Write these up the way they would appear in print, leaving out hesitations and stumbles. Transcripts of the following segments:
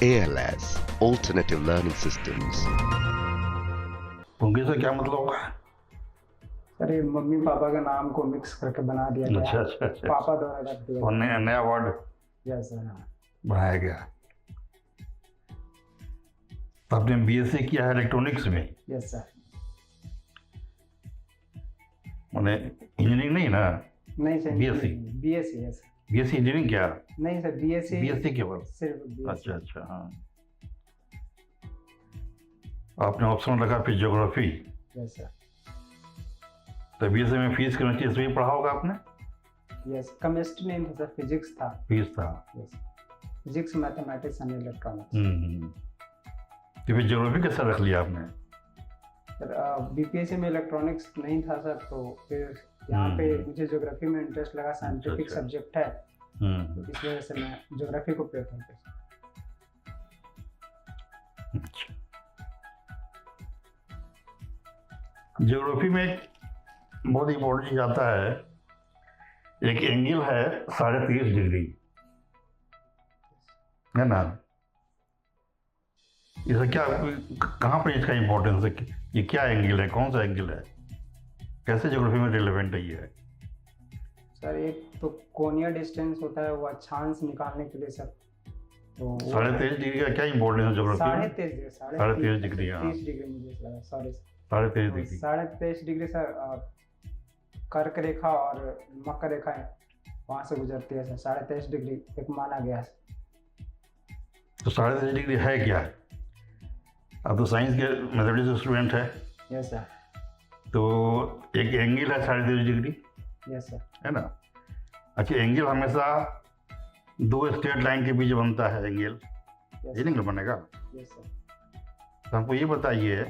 ALS, Alternative Learning Systems. पुंगी से क्या मतलब होगा? अरे मम्मी पापा का नाम को मिक्स करके बना दिया गया। अच्छा अच्छा अच्छा। पापा द्वारा रख दिया और नया वर्ड यस सर। हाँ बनाया गया। तो आपने बीएससी किया है इलेक्ट्रॉनिक्स में, यस सर। मैंने इंजीनियरिंग नहीं ना? नहीं sir, BSc? BSc yes. BSc engineering क्या? नहीं सर, बीएससी केवल? सिर्फ BSc। अच्छा अच्छा। हाँ, आपने ऑप्शन लगा फिर ज्योग्राफी। Yes sir. तो बीएससी में फीस कितना चाहिए इसमें पढ़ा होगा आपने? यस, केमिस्ट्री नहीं था सर, फिजिक्स था। फीस था। Yes, physics mathematics and electronics. तो फिर ज्योग्राफी कैसे रख लिया आपने? सर बीपीएससी में इलेक्ट्रॉनिक्स नहीं था सर, तो फिर यहाँ पे मुझे ज्योग्राफी में इंटरेस्ट लगा, साइंटिफिक अच्छा। सब्जेक्ट है, तो इस वजह से मैं ज्योग्राफी को प्रेफर किया। अच्छा। ज्योग्राफी में बहुत इंपॉर्टेंट चीज आता है, एक एंगल है 30.5 डिग्री, है ना? इसे क्या, कहाँ पर इसका इम्पोर्टेंस है? ये क्या एंगल है, कौन सा एंगल है, कैसे ज्योग्राफी में रिलेवेंट है ये? सर एक तो कोनिया डिस्टेंस होता है, वो अक्षांश निकालने के लिए सर। तो 23.5 डिग्री का क्या इम्पोर्टेंस है ज्योग्राफी में? 23.5 डिग्री। हाँ, 30 डिग्री मुझे लगा, सॉरी। 23.5 डिग्री। 23.5 डिग्री सर, कर्क रेखा और मकर रेखा वहाँ से गुजरती है सर। 23.5 डिग्री एक माना गया है। तो 23.5 डिग्री है क्या? अब तो साइंस के मैथमेटिक्स स्टूडेंट है, यस सर। तो एक एंगल है 23.5 डिग्री, यस सर। है ना? अच्छा, एंगल हमेशा दो स्ट्रेट लाइन के बीच बनता है एंगल, ये एंगल बनेगा। Yes sir. तो हमको ये बताइए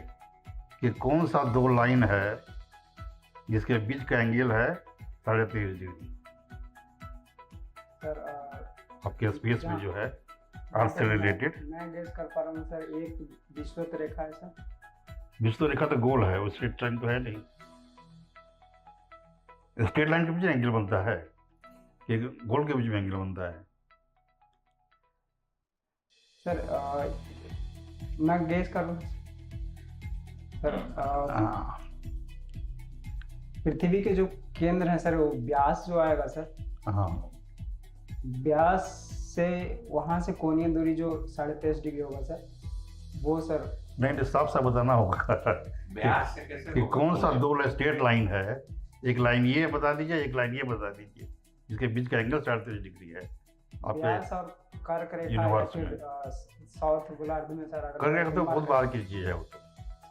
कि कौन सा दो लाइन है जिसके बीच का एंगल है 23.5 डिग्री सर आपके स्पेस में जो है अर्थ से रिलेटेड? मैं गेस कर पा रहा हूँ सर, एक विषुवत रेखा है सर। विषुवत रेखा तो गोल है, वो स्ट्रेट लाइन तो है नहीं। स्ट्रेट लाइन के बीच एंगल बनता है कि गोल के बीच में एंगल बनता है? सर मैं गेस कर रहा हूँ सर, पृथ्वी के जो केंद्र है सर, वो व्यास जो आएगा सर, हाँ, व्यास से वहां से कोणीय दूरी जो 23.5 डिग्री होगा सर, वो सर। नहीं, साफ साफ बताना होगा व्यास से कैसे कि कौन सा दो स्ट्रेट लाइन है। एक लाइन ये बता दीजिए, एक लाइन ये बता दीजिए, जिसके बीच का एंगल 23.5 डिग्री है व्यास और कर्क रेखा या यूनिवर्स फिर साउथ गोलार्ध में सर। कर रहे तो बहुत बाहर की चीज है वो तो।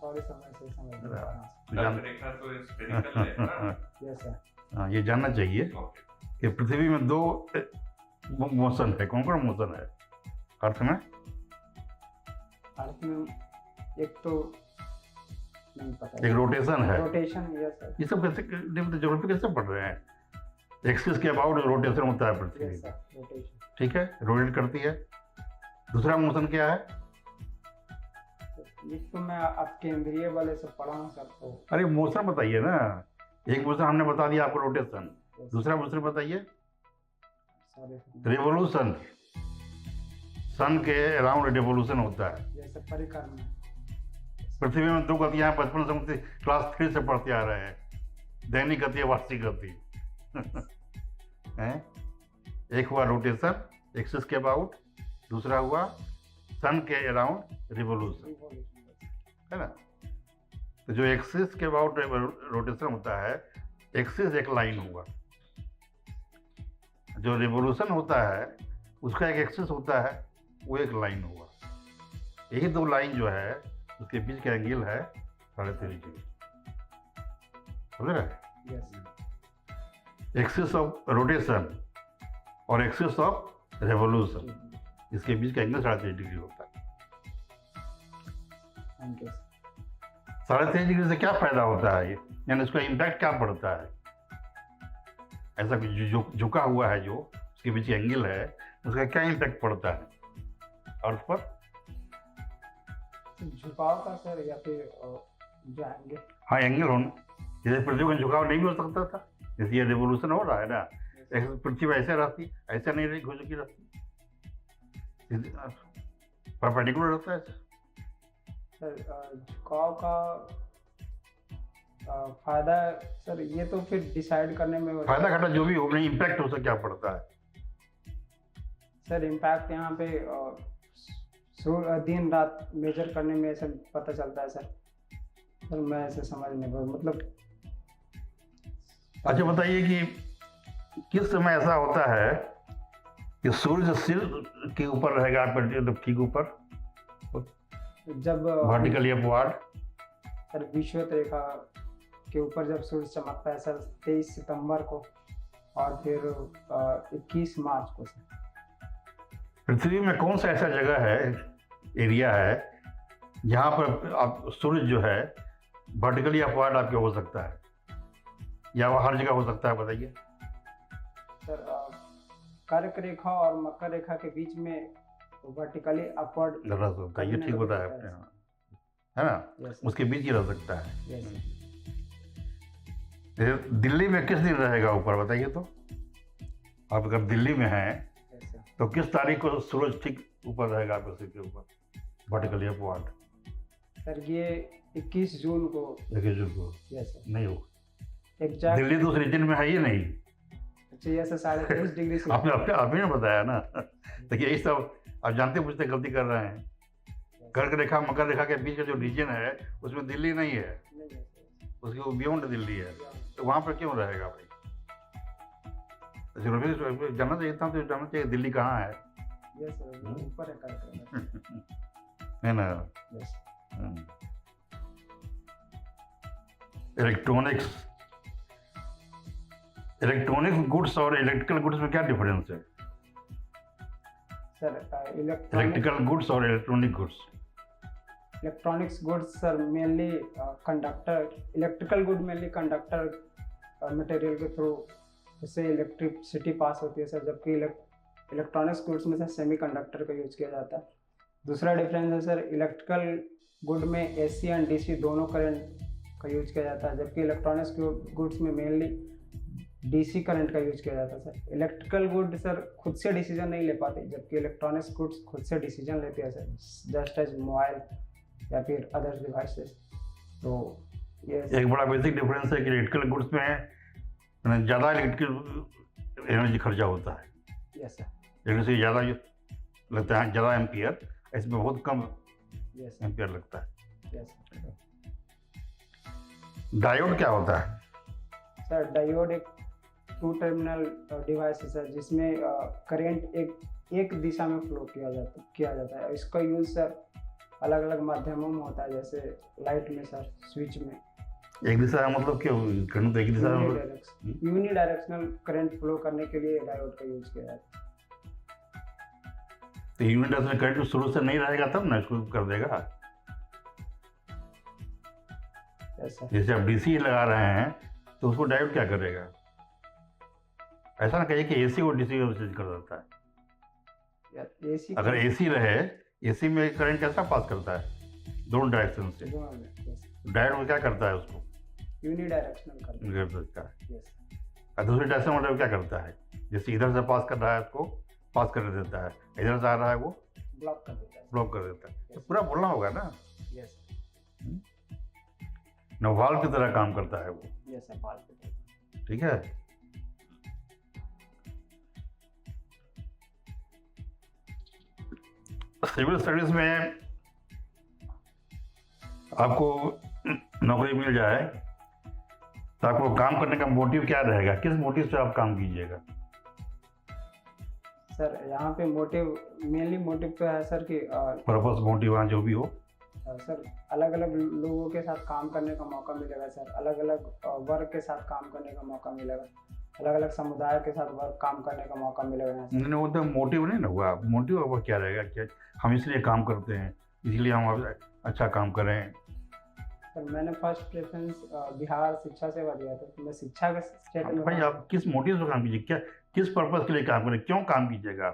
सॉरी समझ कर्क रेखा तो स्फेरिकल है ना? Yes sir. हाँ, ये जानना चाहिए ओके। कि पृथ्वी में दो मोशन है, कौन कौन मोशन है अर्थ में? अर्थ में एक तो नहीं पता, एक रोटेशन है। रोटेशन। Yes sir. ये सब कैसे ज्योग्राफी कैसे पढ़ रहे हैं? एक्सिस के अबाउट रोटेशन होता है पृथ्वी, यस सर, रोटेशन। ठीक है, रोटेट करती है। दूसरा मोशन क्या है? ये तो मैं आप केंद्रीय वाले से पढ़ा हूँ सर, तो अरे मोशन बताइए ना। एक मोशन हमने बता दिया आपको, रोटेशन। दूसरा मोशन बताइए। सॉरी। रिवोल्यूशन, सन के अराउंड रिवोल्यूशन होता है। जैसे परिक्रमण। पृथ्वी में दो गतियां बचपन से हम क्लास 3 से पढ़ते आ रहे हैं, दैनिक गति, वार्षिक गति हैं? एक हुआ रोटेशन एक्सिस के अबाउट, दूसरा हुआ सन के अराउंड रिवोल्यूशन, है ना? तो जो एक्सिस के अबाउट रोटेशन होता है, एक्सिस एक लाइन हुआ, जो रिवोल्यूशन होता है उसका एक एक्सिस होता है, वो एक लाइन हुआ। यही दो लाइन जो है उसके बीच का एंगल है 23.5 डिग्री, समझ रहे? यस। एक्सिस ऑफ रोटेशन और एक्सिस ऑफ रेवोल्यूशन, इसके बीच का एंगल 23.5 डिग्री होता है। Thank you. 23.5 डिग्री से क्या फायदा होता है, यानी उसका इम्पैक्ट क्या पड़ता है? ऐसा कुछ जो झुका हुआ है, जो उसके बीच एंगल है, उसका क्या इम्पैक्ट पड़ता है अर्थ पर? झुकाव का सर, या फिर जो एंगल? हाँ, एंगल होना, जैसे पृथ्वी का झुकाव नहीं भी हो सकता था, जैसे ये रिवोल्यूशन हो रहा है ना, पृथ्वी ऐसे रहती, ऐसा नहीं रही, घुस की रहती। परपेंडिकुलर रहता है। सर झुकाव का फायदा सर ये तो फिर डिसाइड करने में होता है। फायदा घाटा जो भी हो, इम्पैक्ट उससे क्या पड़ता है? सर इम्पैक्ट यहाँ पे दिन रात मेजर करने में ऐसे पता चलता है सर मैं ऐसे समझ नहीं पा मतलब। अच्छा बताइए कि किस समय ऐसा होता है कि सूर्य सिर के ऊपर रहेगा, आपके ठीक ऊपर, जब वर्टिकली अपवर्ड? सर विषुवत रेखा के ऊपर जब सूर्य चमकता है सर 23 सितंबर को और फिर 21 मार्च को सर। पृथ्वी में कौन सा ऐसा जगह है, एरिया है, जहाँ पर आप सूर्य जो है वर्टिकली अपवर्ड आपके हो सकता है, या वो हर जगह हो सकता है? बताइए सर कर्क रेखा और मकर रेखा के बीच में वर्टिकली अपवर्ड रह सकता है, ये ठीक बताया आपने, है ना? उसके बीच ही रह सकता है। दिल्ली में किस दिन रहेगा ऊपर बताइए तो? आप अगर दिल्ली में हैं तो किस तारीख को सूरज ठीक ऊपर रहेगा आपके सिर के ऊपर, वर्टिकली अपवर्ड? सर ये 21 जून को। 21 जून को नहीं हो, एग्जैक्ट दिल्ली तो उस रीजन में है ही नहीं। अच्छा ये सर 23.5 डिग्री से आपने आप ही ने बताया ना। देखिए यही सब आप जानते पूछते गलती कर रहे हैं। कर्क रेखा मकर रेखा के बीच का जो रीजन है उसमें दिल्ली नहीं है, उसके बियॉन्ड दिल्ली है, तो वहाँ पर क्यों रहेगा भाई? जानना चाहिए था, तो जानना चाहिए दिल्ली कहाँ है। ऊपर है कर्क है ना? इलेक्ट्रॉनिक गुड्स और इलेक्ट्रिकल गुड्स में क्या डिफरेंस है? सर इलेक्ट्रिकल गुड्स और electronic goods. Electronics goods sir mainly conductor, electrical good mainly conductor material के थ्रू इससे इलेक्ट्रिसिटी पास होती है सर, जबकि इलेक्ट्रॉनिक्स गुड्स में सर सेमीकंडक्टर का यूज किया जाता है। दूसरा डिफरेंस है सर इलेक्ट्रिकल गुड में एसी एंड डीसी दोनों करंट का यूज किया जाता है, जबकि इलेक्ट्रॉनिक्स गुड्स में मेनली डीसी करंट का यूज किया जाता है सर। इलेक्ट्रिकल गुड सर खुद से डिसीजन नहीं ले पाते, जबकि इलेक्ट्रॉनिक्स गुड्स खुद से डिसीजन लेते हैं सर, जस्ट एज मोबाइल या फिर अदर डिवाइसेस। तो ये एक बड़ा बेसिक डिफरेंस है कि इलेक्ट्रिकल गुड्स में ज़्यादा इलेक्ट्रिकल एनर्जी खर्चा होता है। Yes sir. इलेक्ट्रिसिटी ज़्यादा लगता है, ज़्यादा एम्पियर, इसमें बहुत कम एम्पियर लगता है। डायोड क्या होता है? सर डायोड एक 2 टर्मिनल डिवाइस है सर, जिसमें करंट एक दिशा में फ्लो किया जाता है। इसका यूज सर अलग अलग माध्यमों में होता है, जैसे लाइट में सर, स्विच में। एक दिशा है मतलब क्या, करंट एक दिशा में यूनिडायरेक्शनल करंट फ्लो करने के लिए डायोड का यूज किया जाता है। तो यूनिडायरेक्शनल करंट शुरू से नहीं रहेगा तब ना इसको कर देगा। जैसे आप डीसी लगा रहे हैं तो उसको डायोड क्या करेगा? ऐसा ना कहिए कि एसी और डीसी चेंज कर देता है। एसी अगर एसी रहे, एसी में करंट कैसा पास करता है? दोनों डायरेक्शन से। डायोड क्या करता है? उसको यूनिडायरेक्शनल करता है। और दूसरे डायरेक्शन वाला क्या करता है? जैसे इधर से पास कर रहा है उसको पास कर देता है, इधर से आ रहा है वो ब्लॉक कर देता है। ब्लॉक कर देता है। तो पूरा बोलना होगा ना। नवाल की तरह काम करता है वो। ठीक है। सिविल सर्विस में आपको नौकरी मिल जाए तो आपको काम करने का मोटिव क्या रहेगा? किस मोटिव से आप काम कीजिएगा? सर यहाँ पे मेनली मोटिव तो है सर कि पर्पस, मोटिव, वहाँ जो भी हो सर, अलग अलग लोगों के साथ काम करने का मौका मिलेगा सर, अलग अलग वर्ग के साथ काम करने का मौका मिलेगा, अलग अलग समुदाय के साथ वर्ग काम करने का मौका मिलेगा। नहीं, वो तो मोटिव नहीं ना हुआ। मोटिव अब क्या रहेगा? क्या हम इसलिए काम करते हैं, इसलिए हम अच्छा काम करें। सर मैंने फर्स्ट प्रेफरेंस बिहार शिक्षा सेवा दिया था, तो मैं शिक्षा के स्टेट में। भाई आप किस मोटिव से काम कीजिए? क्या किस पर्पस के लिए काम करें? क्यों काम कीजिएगा?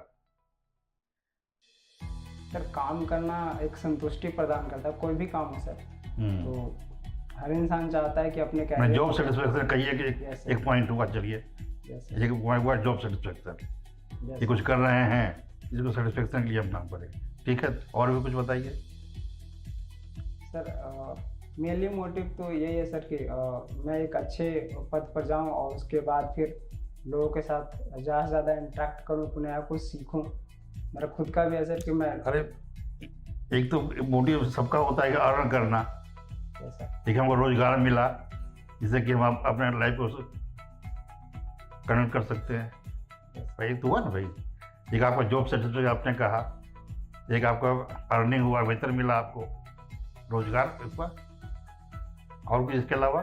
सर काम करना एक संतुष्टि प्रदान करता है, कोई भी काम हो सर। तो हर इंसान चाहता है कि अपने मैं जॉब सेटिस्फेक्शन कहिए कि एक पॉइंट हुआ, चलिए एक पॉइंट हुआ जॉब सेटिस्फेक्शन। ये कुछ कर रहे हैं, इसको सेटिस्फेक्शन के लिए हम काम करें। ठीक है, और भी कुछ बताइए। सर मेनली मोटिव तो यही है सर कि मैं एक अच्छे पद पर जाऊं और उसके बाद फिर लोगों के साथ ज़्यादा से ज़्यादा इंटरेक्ट करूं, अपने आप को सीखूं। मेरा खुद का भी है सर कि मैं अरे एक तो मोटिव सबका होता है कि अर्न करना, जैसा एक हमको रोजगार मिला जिससे कि हम अपने लाइफ को कनेक्ट कर सकते हैं। भाई तो हुआ ना भाई, एक आपका जॉब सर्टिफिकेट आपने कहा, एक आपका अर्निंग हुआ, वेतन मिला आपको, रोजगार हुआ, और कुछ इसके अलावा?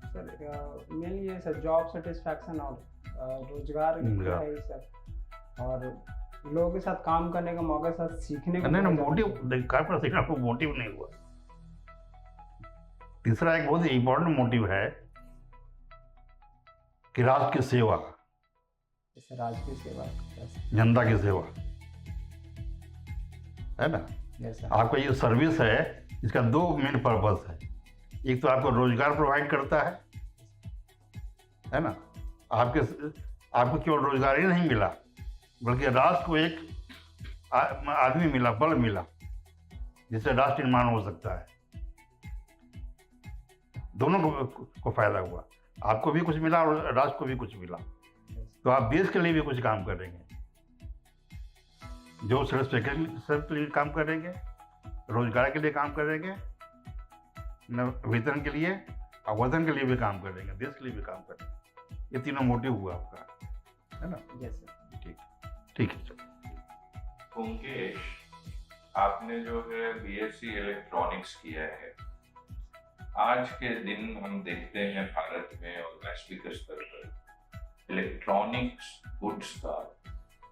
सर मेनली ये सर जॉब सेटिस्फैक्शन और रोजगार रोजगार। है ही सर, और लोगों के साथ काम करने का मौका, साथ सीखने का नहीं मौका मोटिव मिलता है। कहाँ पर सीखना, आपको मोटिव नहीं हुआ। तीसरा एक बहुत इंपॉर्टेंट मोटिव है कि राष्ट्र की सेवा, जैसे राज की सेवा, जनता की सेवा, है ना। जैसा आपका ये सर्विस है, इसका दो मेन पर्पस है। एक तो आपको रोजगार प्रोवाइड करता है ना, आपको केवल रोजगार ही नहीं मिला बल्कि राष्ट्र को एक आदमी मिला, बल मिला, जिससे राष्ट्र निर्माण हो सकता है। दोनों को फायदा हुआ, आपको भी कुछ मिला और राष्ट्र को भी कुछ मिला। तो आप देश के लिए भी कुछ काम करेंगे, जो सिर्फ के लिए काम करेंगे, रोजगार के लिए काम करेंगे, वेतन के लिए और वतन के लिए भी काम करेंगे, देश के लिए भी काम करेंगे। ये तीनों मोटिव हुआ आपका, है ना। जैसे ठीक है सर। मुकेश, आपने जो है बीएससी इलेक्ट्रॉनिक्स किया है। आज के दिन हम देखते हैं भारत में और वैश्विक स्तर पर इलेक्ट्रॉनिक्स गुड्स का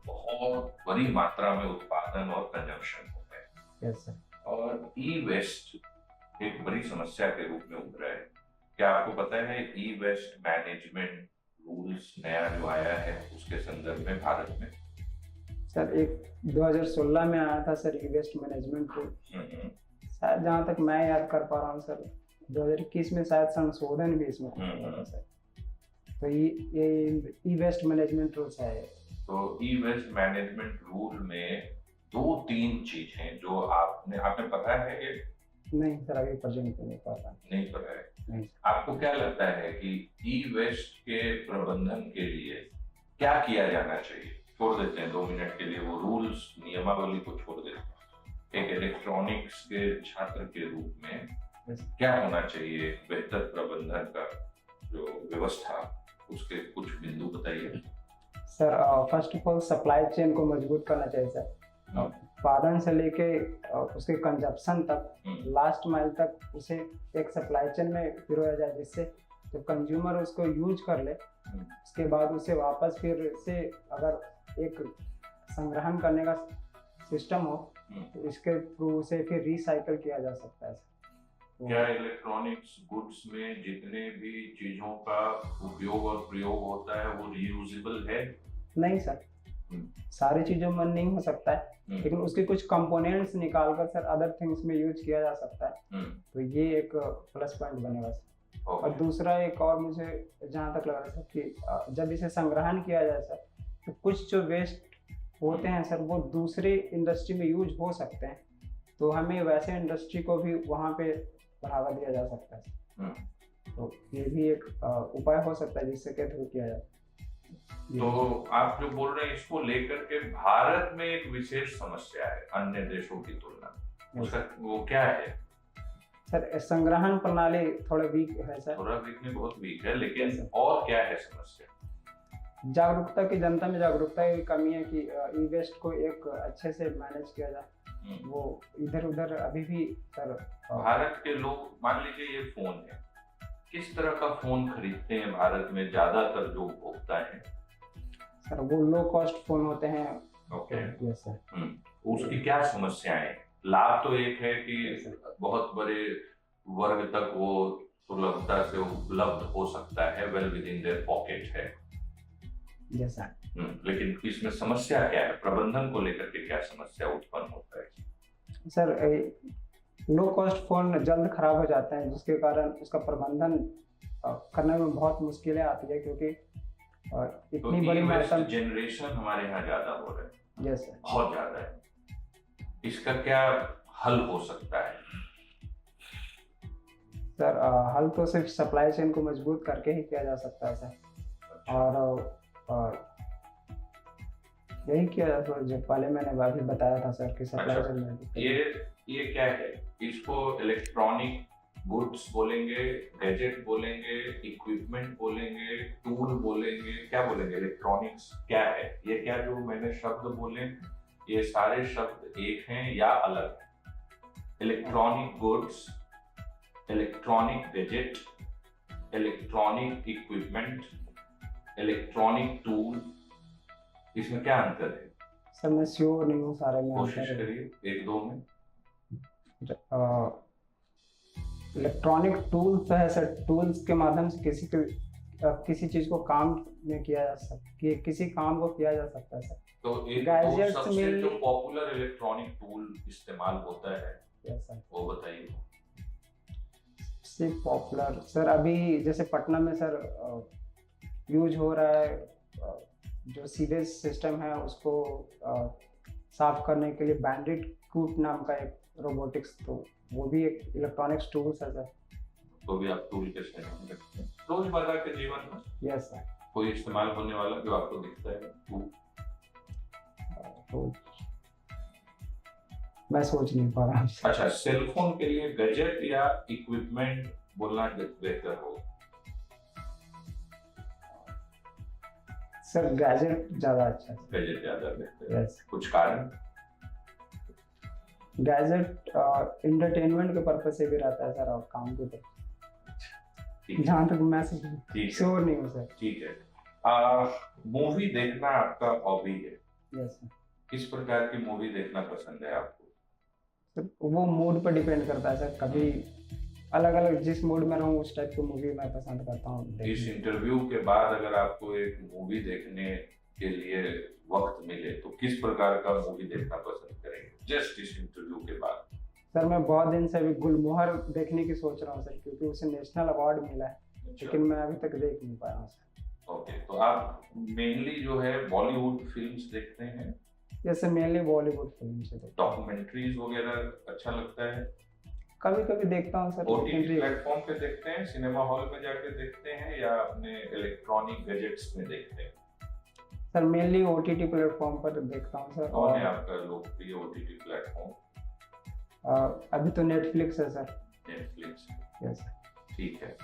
बहुत बड़ी मात्रा में उत्पादन और कंजम्पशन होता है। Yes sir. और ई वेस्ट एक बड़ी समस्या के रूप में उभरा है। क्या आपको पता है ई वेस्ट मैनेजमेंट रूल्स नया जो आया है उसके संदर्भ में भारत में? सर एक 2016 में आया था सर ई वेस्ट मैनेजमेंट रूल। शायद जहाँ तक मैं याद कर पा रहा हूँ सर 2021 में शायद संशोधन भी इसमें हुआ था सर। तो ये ई वेस्ट मैनेजमेंट रूल्स है। तो ई वेस्ट मैनेजमेंट रूल में 2-3 चीजें जो आपने पता है ये? नहीं सर, अभी प्रेजेंट नहीं पता। नहीं पता है। नहीं। आपको क्या लगता है कि ई वेस्ट के प्रबंधन के लिए क्या किया जाना चाहिए? छोड़ देते हैं 2 मिनट के लिए वो रूल्स नियमावली को, छोड़ देते हैं। एक इलेक्ट्रॉनिक्स के छात्र के रूप में क्या होना चाहिए बेहतर प्रबंधन का जो व्यवस्था, उसके कुछ बिंदु बताइए। Sir first of all supply chain को मजबूत करना चाहिए सर। उत्पादन से लेके उसके कंजप्शन तक, लास्ट माइल तक उसे एक सप्लाई चेन में पिरोया जाए, जिससे जब कंज्यूमर उसको यूज कर ले उसके बाद उसे वापस फिर से अगर एक संग्रहण करने का सिस्टम हो तो इसके थ्रू उसे फिर रिसाइकल किया जा सकता है। क्या इलेक्ट्रॉनिक्स गुड्स में जितने भी चीजों का उपयोग और प्रयोग होता है वो रीयूजेबल है? नहीं सर, सारी चीजों में नहीं हो सकता है, लेकिन उसके कुछ कंपोनेंट्स निकाल कर सर अदर थिंग्स में यूज किया जा सकता है। तो ये एक प्लस पॉइंट बनेगा सर। और दूसरा एक और मुझे जहाँ तक लग रहा है सर कि जब इसे संग्रहण किया जाए सर तो कुछ जो वेस्ट होते हैं सर वो दूसरी इंडस्ट्री में यूज हो सकते हैं, तो हमें वैसे इंडस्ट्री को भी वहाँ पे बढ़ावा दिया जा सकता है। तो ये भी एक उपाय हो सकता है जिससे के थ्रू किया जाए। तो आप जो बोल रहे हैं इसको लेकर के भारत में एक विशेष समस्या है अन्य देशों की तुलना में, उसका वो क्या है? सर संग्रहण प्रणाली थोड़ा वीक है सर। थोड़ा वीक नहीं, बहुत वीक है, लेकिन और क्या है समस्या? जागरूकता की, जनता में जागरूकता की कमी है कि ई वेस्ट को एक अच्छे से मैनेज किया जाए। वो इधर उधर अभी भी सर भारत के लोग, मान लीजिए ये फोन है, किस तरह का फोन खरीदते हैं भारत में ज्यादातर जो उपभोक्ता हैं? सर वो लो कॉस्ट फोन होते हैं। ओके। Yes sir. उसकी क्या समस्याएं? लाभ तो एक है कि बहुत बड़े वर्ग तक वो सुलभता से उपलब्ध हो सकता है, well within their pocket है। Yes sir. लेकिन इसमें समस्या क्या है? प्रबंधन को लेकर के क्या समस्या उत्पन्न होता है? सर लो कॉस्ट फोन जल्द खराब हो जाते हैं, जिसके कारण उसका प्रबंधन करने में बहुत मुश्किलें आती है, क्योंकि इतनी बड़ी मात्रा जनरेशन हमारे यहाँ ज्यादा हो रहा है। Yes sir. बहुत ज्यादा है। इसका क्या हल हो सकता है? सर हल तो सिर्फ सप्लाई चेन को मजबूत करके ही किया जा सकता है सर। और यही किया जा सकता, जो पहले मैंने अभी बताया था सर कि सप्लाई अच्छा, चेन में ये क्या है? इसको इलेक्ट्रॉनिक गुड्स बोलेंगे, गैजेट बोलेंगे, इक्विपमेंट बोलेंगे, टूल बोलेंगे, क्या बोलेंगे? इलेक्ट्रॉनिक्स क्या है? ये क्या जो मैंने शब्द बोले, ये सारे शब्द एक हैं या अलग हैं? Electronic goods, electronic gadget, electronic equipment, electronic tool, इसमें क्या अंतर है? सर मैं श्योर नहीं हूँ सारे में कोशिश करिए एक दो में। इलेक्ट्रॉनिक टूल्स है सर, टूल्स के माध्यम से किसी चीज को काम में किया जा सकता, किसी काम को किया जा सकता है सर। तो एक Gadgets तो सबसे में- जो पॉपुलर इलेक्ट्रॉनिक टूल इस्तेमाल होता है यस सर। वो बताइए। सिर्फ पॉपुलर सर, अभी जैसे पटना में सर यूज हो रहा है जो सीवेज सिस्टम है उसको साफ करने के लिए बैंडिट कूट नाम का एक रोबोटिक्स, तो वो भी एक इलेक्ट्रॉनिक्स टूल्स है सर। तो भी आप टूल के श्रेणी में रखते हैं रोजमर्रा के जीवन में यस सर। कोई इस्तेमाल होने वाला जो आपको दिखता है टूल? तो मैं सोच नहीं पा रहा हूँ। अच्छा, सेलफोन के लिए गैजेट या इक्विपमेंट बोलना बेहतर हो? सर गैजेट ज्यादा अच्छा है। गैजेट ज्यादा बेहतर है। यस। कुछ कारण? गैजेट एंटरटेनमेंट के पर्पज से भी रहता है सर, और काम के तो ठीक है, जहाँ तक मैं ठीक है, श्योर नहीं हूँ सर। ठीक है। मूवी देखना आपका हॉबी है, यस सर। किस प्रकार की मूवी देखना पसंद है आपको? सर वो मूड पर डिपेंड करता है सर, कभी अलग अलग जिस मूड में रहूँ उस टाइप की मूवी मैं पसंद करता हूँ इस देखना। इंटरव्यू के बाद अगर आपको एक मूवी देखने के लिए वक्त मिले तो किस प्रकार का मूवी देखना पसंद करेंगे जस्ट इस इंटरव्यू के बाद? सर मैं बहुत दिन से अभी गुलमोहर देखने की सोच रहा हूँ सर, क्योंकि उसे नेशनल अवार्ड मिला है, लेकिन मैं अभी तक देख नहीं पाया हूँ सर। ओके, तो आप मेनली जो है बॉलीवुड फिल्म्स देखते हैं? जैसे मेनली बॉलीवुड फिल्म से देखता डॉक्यूमेंट्रीज वगैरह अच्छा लगता है? कभी कभी देखता हूँ सर। ओटीटी प्लेटफॉर्म पे देखते हैं, सिनेमा हॉल में जाके देखते हैं, या अपने इलेक्ट्रॉनिक गैजेट्स में देखते हैं? सर मेनली ओटीटी प्लेटफॉर्म पर देखता हूँ सर। कौन है आपका लोकप्रिय ओटीटी प्लेटफॉर्म? अभी तो नेटफ्लिक्स है सर। नेटफ्लिक्स। Yes sir. ठीक है।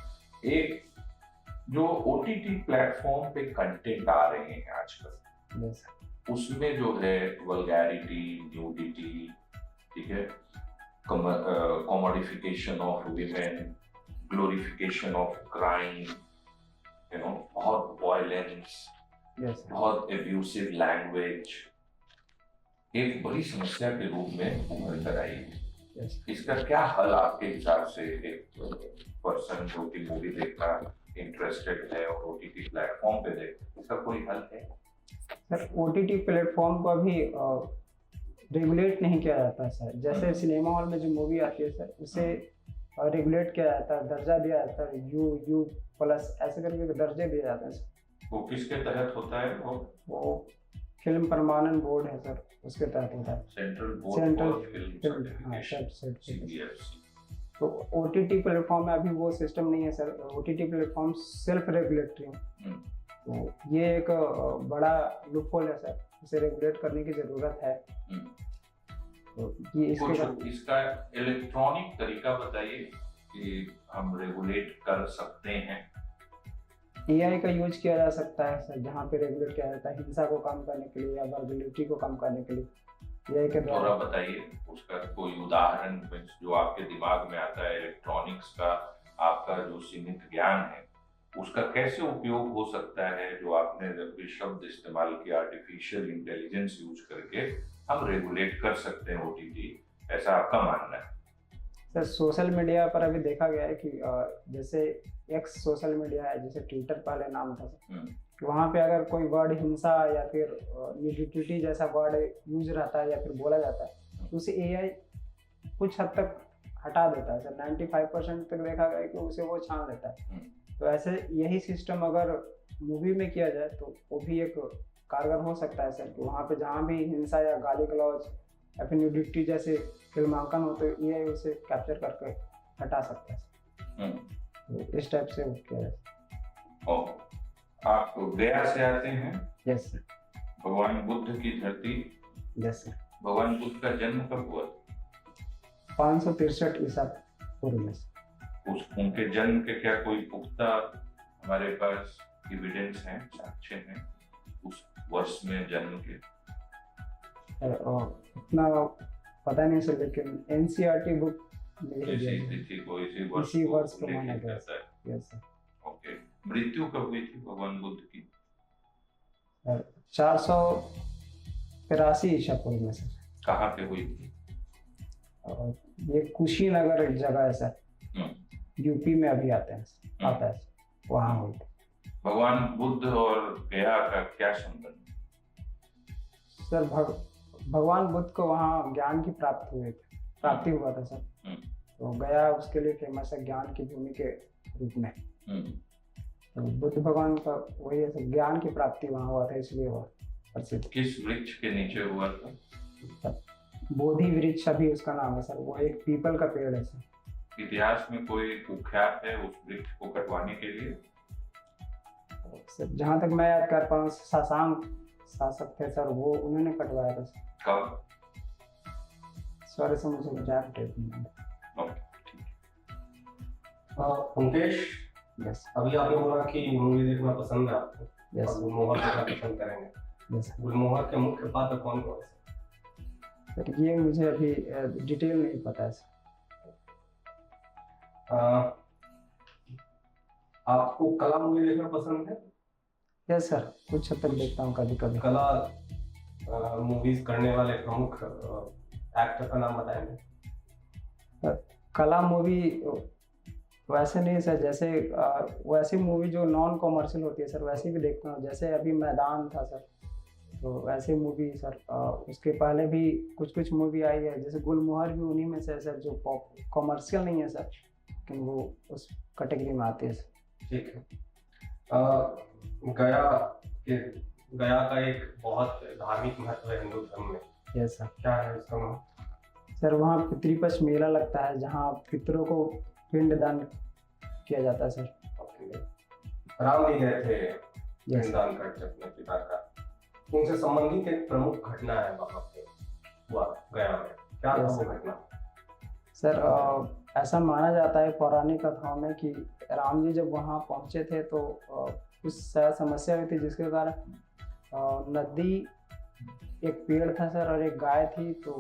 एक जो ओटीटी प्लेटफॉर्म पे कंटेंट आ रहे हैं आजकल, यस सर। उसमें जो है वल्गैरिटी, न्यूडिटी, ठीक है, commodification of women, glorification of crime, you know, बहुत वायलेंस, यस सर। बहुत एब्यूसिव लैंग्वेज एक बड़ी समस्या के रूप में उभर कर आई है। यस। इसका क्या हल आपके हिसाब से, एक पर्सन जो कि मूवी देखना इंटरेस्टेड है और ओटीटी प्लेटफॉर्म पे देखे, इसका कोई हल है? सर ओटीटी प्लेटफॉर्म को अभी रेगुलेट नहीं किया जाता है सर। जैसे सिनेमा हॉल में जो मूवी आती है सर उसे रेगुलेट किया जाता है, दर्जा दिया जाता है, यू प्लस ऐसे करके दर्जे दिए जाते हैं सर। वो किसके तहत होता है? वो फिल्म प्रमाणन बोर्ड है सर, उसके तहत होता है। Central board central for film certification, CBFC. तो ओटीटी प्लेटफॉर्म में अभी वो सिस्टम नहीं है sir. OTT platform self regulatory है, तो ये एक बड़ा लूपहोल है सर, इसे रेगुलेट करने की जरूरत है। तो ये कुछ इसका इलेक्ट्रॉनिक तरीका बताइए कि हम रेगुलेट कर सकते हैं। एआई का यूज किया जा सकता है सर, जहाँ पे रेगुलेट किया जाता है हिंसा को कम करने के लिए या वर्बलिटी को कम करने के लिए। एआई के थोड़ा द्वारा बताइए उसका कोई उदाहरण जो आपके दिमाग में आता है। इलेक्ट्रॉनिक्स का आपका जो सीमित ज्ञान है उसका कैसे उपयोग हो सकता है, जो आपने अभी शब्द इस्तेमाल किया आर्टिफिशियल इंटेलिजेंस यूज करके हम रेगुलेट कर सकते हैं ओटीटी, ऐसा आपका मानना है? सर सोशल मीडिया पर अभी देखा गया है कि जैसे एक्स सोशल मीडिया है, जैसे ट्विटर पहले नाम था सर, कि वहाँ पे अगर कोई वर्ड हिंसा या फिर न्यूडिटी जैसा वर्ड यूज रहता है या फिर बोला जाता है तो उसे एआई कुछ हद तक हटा देता है सर। 95% तक देखा गया कि उसे वो छान लेता है। तो ऐसे यही सिस्टम अगर मूवी में किया जाए तो वो भी एक कारगर हो सकता है सर, कि वहाँ पे जहाँ भी हिंसा या गाली गलौज या फिर न्यूडिटी जैसे फिल्मांकन हो तो ये उसे कैप्चर करके हटा सकता है सर। तो इस टाइप से वो किया है। और आप गया से आते हैं, यस सर। भगवान बुद्ध की धरती। Yes sir. भगवान बुद्ध का जन्म कब हुआ? 563 ईसा पूर्व में। उनके जन्म के क्या कोई पुख्ता हमारे पास एविडेंस हैं, साक्ष्य हैं उस वर्ष में जन्म के? उतना पता नहीं सर, लेकिन एनसीईआरटी बुक इसी तिथि को इसी वर्ष इसी वर्ष को उल्लेखित माना गया। करता है। Yes sir. ओके, मृत्यु कब हुई थी भगवान बुद्ध की? 483 ईसा पूर्व में सर। कहाँ पे हुई थी? ये कुशीनगर एक जगह है सर, यूपी में अभी आता है वहाँ हुई थी। भगवान बुद्ध और गया का क्या संबंध? सर भगवान बुद्ध को वहाँ ज्ञान की प्राप्ति हुआ था सर। तो गया उसके लिए फेमस है, ज्ञान की भूमि के रूप में। तो बुद्ध भगवान का वही है सर, ज्ञान की प्राप्ति वहाँ हुआ था, इसलिए वह प्रसिद्ध। किस वृक्ष के नीचे हुआ था? बोधि वृक्ष अभी उसका नाम है सर, वो एक पीपल का पेड़ है सर। इतिहास में कोई कुख्यात है उस वृक्ष को कटवाने के लिए? सर जहाँ तक मैं याद कर पा रहा हूँ, शशांक शासक थे सर, वो उन्होंने कटवाया था सर। कब? सॉरी सर, मुझे एग्जैक्ट डेट नहीं याद। मुकेश, यस अभी आपने बोला कि मूवी देखना पसंद है आपको यस और गुलमोहर देखना पसंद करेंगे। यस गुलमोहर के मुख्य पात्र कौन कौन से? सर, ये मुझे अभी डिटेल नहीं पता है सर। आपको कला मूवी देखना पसंद है? यस सर, कुछ हद तक देखता हूँ कभी कभी। कला मूवीज करने वाले प्रमुख एक्टर का नाम बताएंगे? कला मूवी वैसे नहीं सर, जैसे वैसी मूवी जो नॉन कॉमर्शियल होती है सर, वैसी भी देखता हूँ। जैसे अभी मैदान था सर, तो वैसे मूवी सर, उसके पहले भी कुछ मूवी आई है, जैसे गुलमोहर भी उन्हीं में से है सर, जो कॉमर्शियल नहीं है सर, लेकिन वो उस कैटेगरी में आती है सर। ठीक है। गया का एक बहुत धार्मिक महत्व है हिंदू धर्म में। Yes sir. क्या है उसका महत्व? सर वहाँ पितृपक्ष मेला लगता है, जहाँ पितरों को पिंडदान किया जाता है सर। राम भी गए थे यस पिंडदान करके अपने पिता का। उनसे संबंधित एक प्रमुख घटना है वहाँ पे हुआ गया में। क्या था वो घटना? सर ऐसा माना जाता है पौराणिक कथाओं में कि राम जी जब वहाँ पहुँचे थे तो कुछ समस्या हुई थी, जिसके कारण नदी, एक पेड़ था सर और एक गाय थी, तो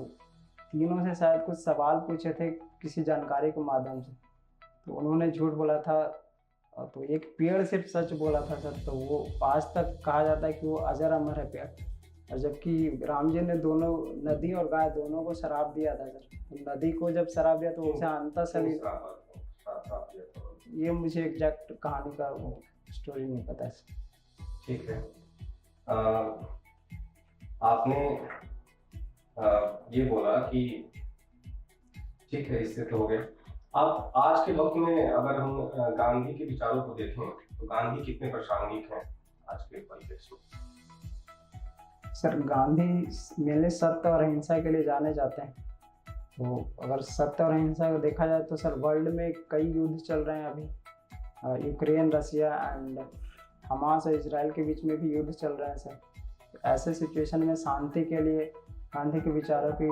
तीनों से शायद कुछ सवाल पूछे थे किसी जानकारी के माध्यम से, तो उन्होंने झूठ बोला था, तो एक पेड़ सिर्फ सच बोला था सर। तो वो आज तक कहा जाता है कि वो अजर अमर है पेड़। और जबकि राम जी ने दोनों, नदी और गाय दोनों को शराब दिया था सर, तो नदी को जब शराब दिया तो उसे अंतर शरीर, ये मुझे एग्जैक्ट कहानी का वो स्टोरी नहीं पता है सर। ठीक है। आपने ये बोला कि ठीक है, इससे तो हो गया। अब आज के वक्त में अगर हम गांधी के विचारों को देखें तो गांधी कितने प्रासंगिक हैं आज के परिप्रेक्ष्य में? सर गांधी मेनली सत्य और अहिंसा के लिए जाने जाते हैं। तो अगर सत्य और अहिंसा को देखा जाए तो सर वर्ल्ड में कई युद्ध चल रहे हैं अभी, यूक्रेन, रसिया एंड हमास और इजराइल के बीच में भी युद्ध चल रहे हैं सर। ऐसे सिचुएशन में शांति के लिए गांधी के विचारों की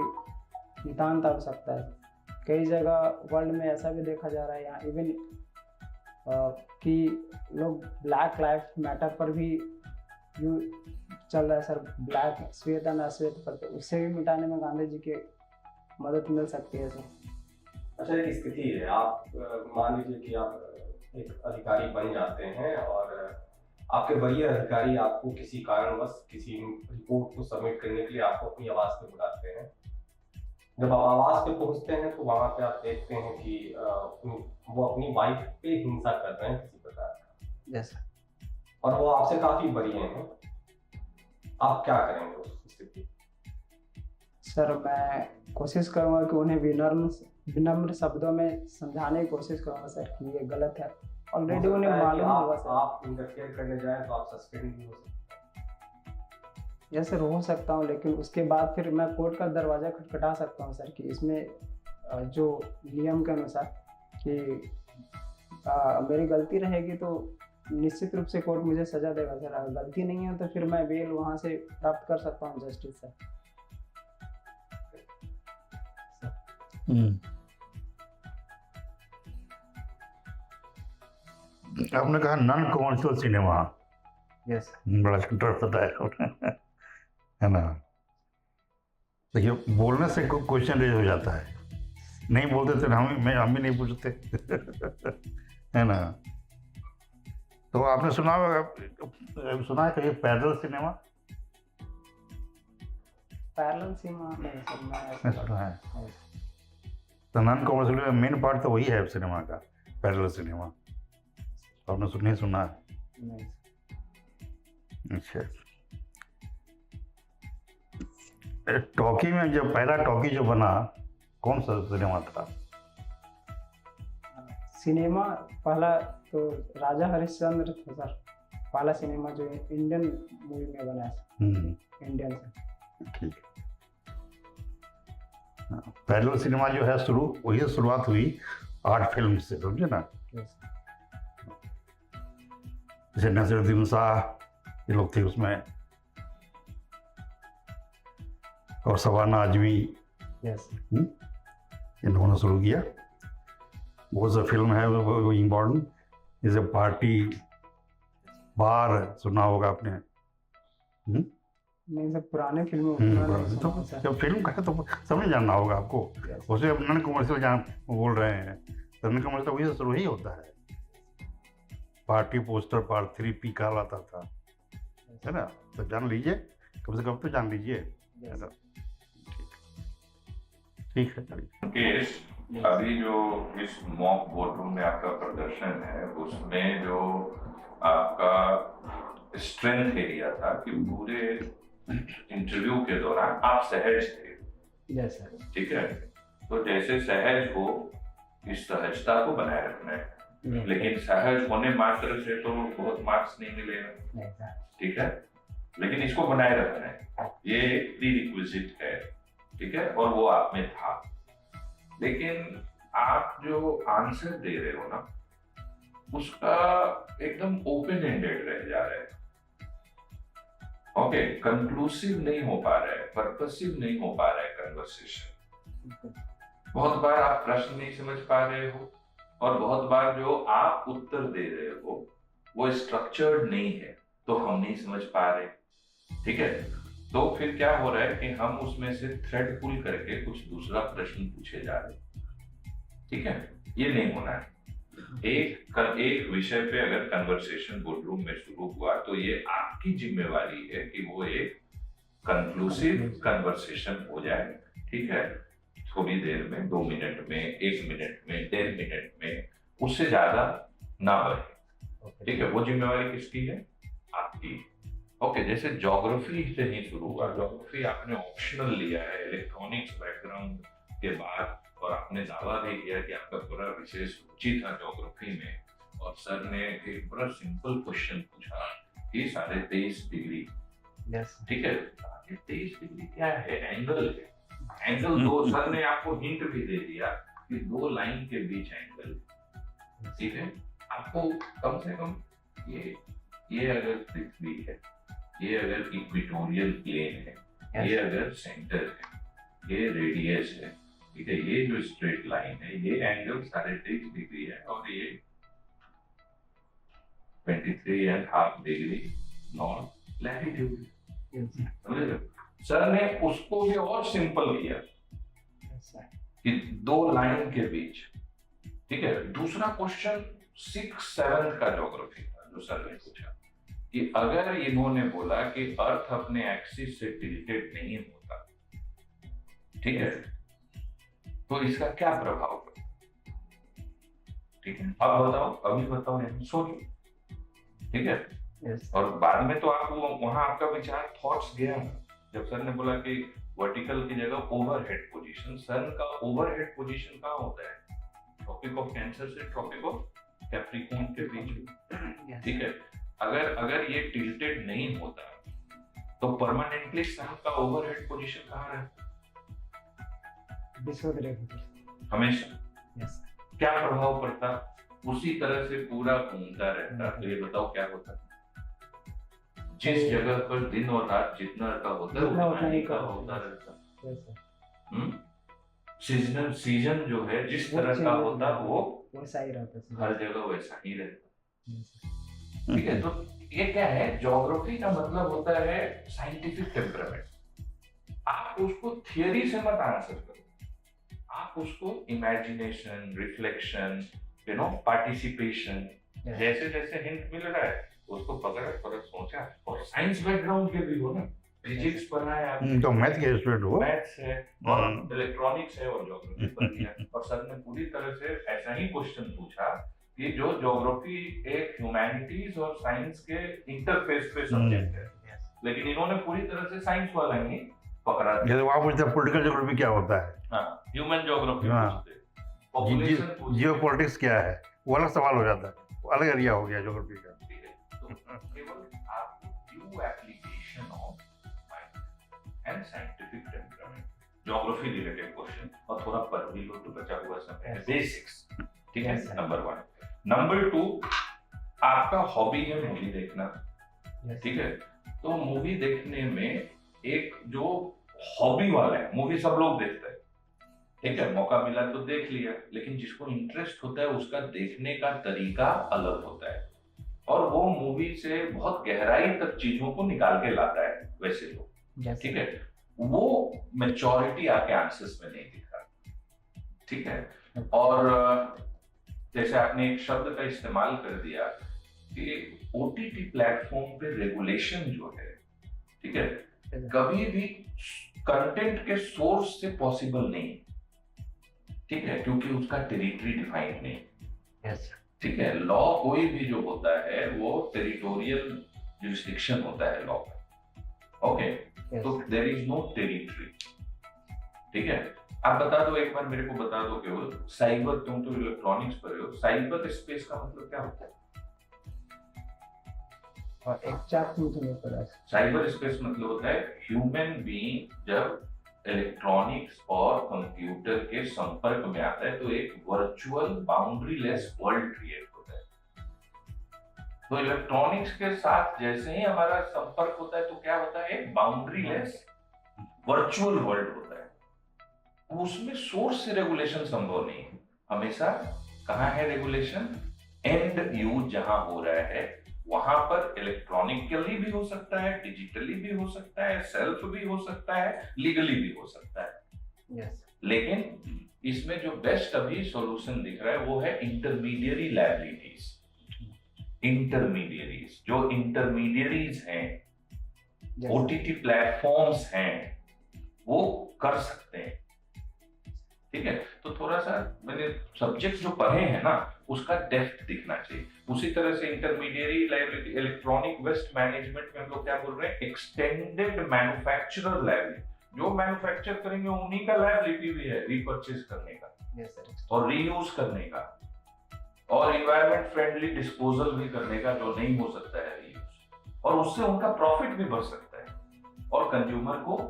नितांत आवश्यकता है। कई जगह वर्ल्ड में ऐसा भी देखा जा रहा है, यहाँ इवन कि लोग ब्लैक लाइफ मैटर पर भी चल रहा है सर, ब्लैक श्वेत और अश्वेत पर, तो उससे भी मिटाने में गांधी जी की मदद मिल सकती है सर। अच्छा, एक स्थिति है, आप मान लीजिए कि आप एक अधिकारी बन जाते हैं और आपके वरीय अधिकारी आपको किसी कारणवश किसी रिपोर्ट को सबमिट करने के लिए आपको अपनी आवास पे बुलाते हैं। जब आप आवास पे पहुंचते हैं तो वहां पे आप देखते हैं कि वो अपनी वाइफ पे हिंसा कर रहे हैं किसी प्रकार का। Yes sir. और वो आपसे काफी वरीय हैं, आप क्या करेंगे उस स्थिति? सर मैं कोशिश करूँगा कि उन्हें विनम्र शब्दों में समझाने की कोशिश करूँगा सर कि ये गलत है। ऑलरेडी उन्हें मालूम होगा सर। आप इंटरफेयर करने जाए तो आप सस्पेंड भी हो सकते हैं। या सर हो सकता हूँ, लेकिन उसके बाद फिर मैं कोर्ट का दरवाज़ा खटखटा सकता हूँ सर कि इसमें जो नियम के अनुसार कि मेरी गलती रहेगी तो निश्चित रूप से कोर्ट मुझे सज़ा देगा सर। अगर गलती नहीं है तो फिर मैं बेल वहाँ से प्राप्त कर सकता हूँ जस्टिस सर। आपने कहा नॉन कमर्शियल सिनेमा, यस बड़ा इंटरेस्ट बताया है ना। देखिए बोलने से क्वेश्चन रेज हो जाता है, नहीं बोलते तो हम भी नहीं पूछते है ना। तो आपने सुना है कहीं पैरेलल सिनेमा? पैरेलल सिनेमा नहीं सर, मैं सुना है। तो नॉन कमर्शियल मेन पार्ट तो वही है सिनेमा का, पैरेलल सिनेमा। आपने नहीं सुना है? नहीं। अच्छा, टॉकी में जो पहला टॉकी जो बना कौन सा सिनेमा था? सिनेमा पहला तो राजा हरिश्चंद्र था सर, पहला सिनेमा जो इंडियन मूवी में बना है, इंडियन से। ठीक। पैरेलल सिनेमा जो है वही शुरुआत हुई आर्ट फिल्म से, समझे ना। जैसे नसीरुद्दीन शाह ये लोग थे उसमें, और शबाना आजमी, यस इन्होंने शुरू किया। वो जो फिल्म है वो इम्पोर्टेंट, जैसे पार्टी बार सुना होगा आपने। नहीं सर, पुराने फिल्मों तो जब फिल्म का है तो समझ जानना होगा आपको। उसे अब नॉन कमर्शियल बोल रहे हैं, तो नॉन कमर्शियल वही से शुरू ही होता है। पार्टी पोस्टर पार्ट 3P कहलाता था, है ना। तो जान लीजिए, कम से कम तो जान लीजिए, है ना। ठीक है। केस अभी जो इस मॉक बोर्डरूम में आपका प्रदर्शन है, उसमें जो आपका स्ट्रेंथ एरिया था कि पूरे इंटरव्यू के दौरान आप सहज थे। Yes sir. ठीक है, तो जैसे सहज हो, इस सहजता को बनाए रखना है। लेकिन सहज होने मात्र से तो बहुत मार्क्स नहीं मिलेगा, ठीक है। लेकिन इसको बनाए रखना है, ये एक प्रीरिक्विजिट है, ठीक है, और वो आप में था। लेकिन आप जो आंसर दे रहे हो ना, उसका एकदम ओपन एंडेड रह जा रहा है। ओके, कंक्लूसिव नहीं हो पा रहा है, पर्पसिव नहीं हो पा रहा है कन्वर्सेशन। बहुत बार आप प्रश्न नहीं समझ पा रहे हो, और बहुत बार जो आप उत्तर दे रहे हो वो स्ट्रक्चर्ड नहीं है, तो हम नहीं समझ पा रहे, ठीक है। तो फिर क्या हो रहा है कि हम उसमें से थ्रेड पुल करके कुछ दूसरा प्रश्न पूछे जा रहे, ठीक है। ये नहीं होना है। एक विषय पे अगर कन्वर्सेशन बोर्डरूम में शुरू हुआ तो ये आपकी जिम्मेवारी है कि वो एक कंक्लूसिव कन्वर्सेशन हो जाए, ठीक है। थोड़ी देर में, 2 मिनट में, 1 मिनट में, 1.5 मिनट में, उससे ज्यादा ना बढ़े, ठीक है। वो जिम्मेवारी किसकी है? आपकी। ओके, जैसे ज्योग्राफी से ही शुरू हुआ। ज्योग्राफी आपने ऑप्शनल लिया है इलेक्ट्रॉनिक्स बैकग्राउंड के बाद, और आपने दावा भी किया कि आपका पूरा विशेष रुचि था ज्योग्राफी में। और सर ने एक बड़ा सिंपल क्वेश्चन पूछा कि 23.5 डिग्री, ठीक है, 23 डिग्री क्या है? एंगल है। एंगल दो, सर ने आपको हिंट भी दे दिया कि 2 लाइन के बीच एंगल, ठीक है। आपको कम से कम ये अगर पृथ्वी है, ये अगर इक्वेटोरियल प्लेन है, ये अगर सेंटर है, ये रेडियस है, ठीक है, ये जो स्ट्रेट लाइन है, ये एंगल 23.5 डिग्री है, और ये 23.5 डिग्री नॉर्थ लैटिट्यूड। समझे? सर ने उसको भी और सिंपल किया कि 2 लाइन के बीच, ठीक है। दूसरा क्वेश्चन 6th-7th का ज्योग्राफी था जो सर ने पूछा कि अगर इन्होंने बोला कि अर्थ अपने एक्सिस से टिल्टेड नहीं होता, ठीक है, तो इसका क्या प्रभाव है, ठीक है। अब बताओ, अभी बताओ, सोचो, ठीक है। और बाद में तो आप वहां आपका विचार थॉट्स गया ना, जब सर ने बोला कि वर्टिकल की जगह ओवरहेड पोजीशन। सन का ओवरहेड पोजीशन कहाँ होता है? ट्रॉपिक ऑफ कैंसर से ट्रॉपिक ऑफ कैप्रिकॉर्न के बीच में, ठीक है। अगर ये टिल्टेड नहीं होता तो परमानेंटली सन का ओवरहेड पोजीशन कहाँ रहता? This was regular. हमेशा। यस क्या प्रभाव पड़ता? उसी तरह से पूरा घूमता रहता। तो ये बताओ क्या होता? जिस जगह पर दिन और रात जितना का होता है उतना ही का होता रहता। यस सीजन जो है जिस तरह का होता वो वैसा ही रहता है हर जगह वैसा ही रहता। Yes. ठीक है, तो ये क्या है? ज्योग्राफी का मतलब होता है साइंटिफिक टेम्परामेंट। आप उसको थियरी से मत आंसर करो, आप उसको इमेजिनेशन, रिफ्लेक्शन, पार्टिसिपेशन, Yes. जैसे जैसे हिंट मिल रहा है उसको पकड़ा, थोड़ा सोचा, और साइंस बैकग्राउंड के भी हो ना, फिजिक्स पढ़ा है आपने, तो मैथ के स्टूडेंट हो। मैथ्स है और इलेक्ट्रॉनिक्स है और ज्योग्राफी पढ़ लिया। और सर ने पूरी तरह से ऐसा ही क्वेश्चन पूछा कि जो ज्योग्राफी एक ह्यूमैनिटीज और साइंस के इंटरफेस पे सब्जेक्ट है, लेकिन इन्होंने पूरी तरह से साइंस वाला ही पकड़ा दिया। जैसे आप पूछते हैं पॉलिटिकल ज्योग्राफी क्या होता है, हाँ, ह्यूमन ज्योग्राफी हाँ। पूछते, पॉपुलेशन पूछते, जियो पॉलिटिक्स क्या है, वो अलग सवाल हो जाता है, वो अलग एरिया हो गया ज्योग्राफी का। ठीक है, तो केवल आपको due application of and scientific temperament, geography related question, और थोड़ा पढ़ भी लो तो बचा हुआ समय है, बेसिक्स। ठीक है, नंबर 1। नंबर 2, आपका हॉबी है मूवी देखना। ठीक है, तो मूवी देखने में एक जो हॉबी वाला है, मूवी सब लोग देखते हैं, ठीक है, मौका मिला तो देख लिया, लेकिन जिसको इंटरेस्ट होता है उसका देखने का तरीका अलग होता है, और वो मूवी से बहुत गहराई तक चीजों को निकाल के लाता है वैसे लोग। ठीक है, वो मैच्योरिटी आपके आंसर्स में नहीं दिख रहा। ठीक है, और जैसे आपने एक शब्द का इस्तेमाल कर दिया कि ओटीटी प्लेटफॉर्म पे रेगुलेशन जो है, ठीक है, कभी भी कंटेंट के सोर्स से पॉसिबल नहीं। ठीक है, क्योंकि उसका टेरिटरी डिफाइंड नहीं। ठीक है, लॉ कोई भी जो होता है वो टेरिटोरियल जुरिस्डिक्शन होता है लॉ का। ओके, तो देयर इज नो टेरिटरी। ठीक है, आप बता दो, एक बार मेरे को बता दो केवल, साइबर, तुम तो इलेक्ट्रॉनिक्स पर हो, साइबर स्पेस का मतलब क्या होता है? और एक चार्ट मुझे नहीं पता। साइबर स्पेस मतलब होता है ह्यूमन बीइंग जब इलेक्ट्रॉनिक्स और कंप्यूटर के संपर्क में आता है तो एक virtual boundary less world create होता है। तो इलेक्ट्रॉनिक्स के साथ जैसे ही हमारा संपर्क होता है तो क्या होता है? एक बाउंड्री लेस वर्चुअल वर्ल्ड होता है। उसमें सोर्स से रेगुलेशन संभव नहीं है। हमेशा कहाँ है रेगुलेशन? एंड यूज जहां हो रहा है वहां पर इलेक्ट्रॉनिकली भी हो सकता है, डिजिटली भी हो सकता है, सेल्फ भी हो सकता है, लीगली भी हो सकता है। यस, लेकिन इसमें जो बेस्ट अभी सॉल्यूशन दिख रहा है वो है इंटरमीडियरी लायबिलिटीज। इंटरमीडियरीज, जो इंटरमीडियरीज हैं, ओटीटी प्लेटफॉर्म्स हैं, वो कर सकते हैं। ठीक है, तो थोड़ा सा मैंने सब्जेक्ट जो पढ़े हैं ना उसका डेप्थ दिखना चाहिए। उसी तरह से intermediary liability, electronic waste management में हम लोग क्या बोल रहे हैं? Extended manufacturer liability. जो मैन्युफैक्चर करेंगे उन्हीं का लायबिलिटी भी है रीपर्चेज करने का, यस सर, और रीयूज करने का, और इन्वायरमेंट फ्रेंडली डिस्पोजल भी करने का जो नहीं हो सकता है रीयूज, और उससे उनका प्रॉफिट भी बढ़ सकता है और कंज्यूमर को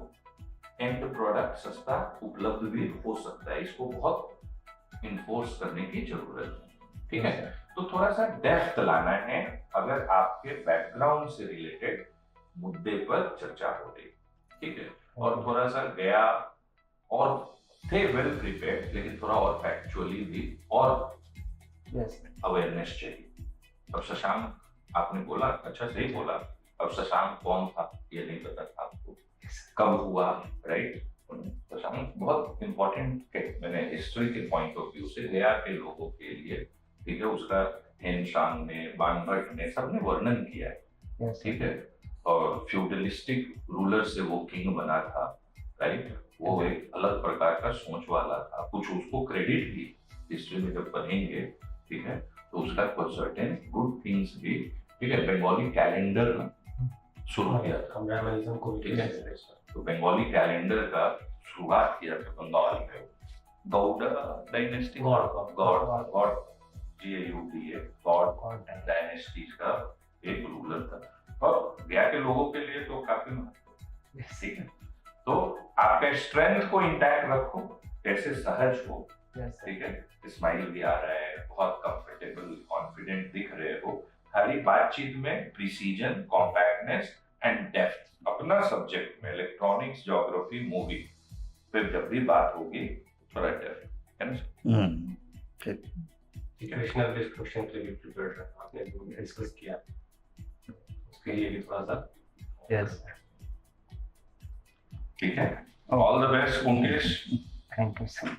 एंड प्रोडक्ट सस्ता उपलब्ध भी हो सकता है। इसको बहुत इन्फोर्स करने की जरूरत है। ठीक है, तो थोड़ा सा डेप्थ लाना है अगर आपके बैकग्राउंड से रिलेटेड मुद्दे पर चर्चा हो रही। ठीक है, और थोड़ा सा गया और थे वेल प्रिपेयर्ड, लेकिन थोड़ा और फैक्चुअली भी और अवेयरनेस चाहिए। अब शशांक आपने बोला, अच्छा सही बोला। अब शशांक कौन था ये नहीं पता था आपको, कब हुआ, राइट? शशांक बहुत इंपॉर्टेंट, मैंने हिस्ट्री के पॉइंट ऑफ व्यू से गया के लोगों के लिए, ठीक है, उसका हेनशांग ने, बानभट्ट ने, सबने वर्णन किया है। ठीक है, और फ्यूडलिस्टिक रूलर से वो किंग बना था, राइट? वो एक अलग प्रकार का सोच वाला था, कुछ उसको क्रेडिट भी हिस्ट्री में जब पढ़ेंगे, ठीक है, तो उसका कुछ सर्टेन गुड थिंग्स भी, ठीक है, बंगाली कैलेंडर शुरू किया था। ठीक है, तो बंगाली कैलेंडर का शुरुआत किया था बंगाल में गौड़ डायनेस्टी, गौड़ डायनेस्टी का एक रूलर था, और गया के लोगों के लिए तो काफी ठीक है, तो आपके स्ट्रेंथ को इंटैक्ट रखो, जैसे सहज हो, ठीक है, स्माइल भी आ रहा है, बहुत कंफर्टेबल कॉन्फिडेंट दिख रहे हो, हर बातचीत में प्रिसीजन, कॉम्पैक्टनेस एंड डेप्थ अपना सब्जेक्ट में, इलेक्ट्रॉनिक्स, ज्योग्राफी, मूवी, फिर जब भी बात होगी थोड़ा डेप्थ, है ना? ठीक। सिचुएशनल बेस्ड क्वेश्चन के लिए भी प्रिपेयर्ड रहना, आपने जो डिस्कस किया उसके लिए भी थोड़ा सा यस ठीक है, all the best Mukesh. Thank you sir.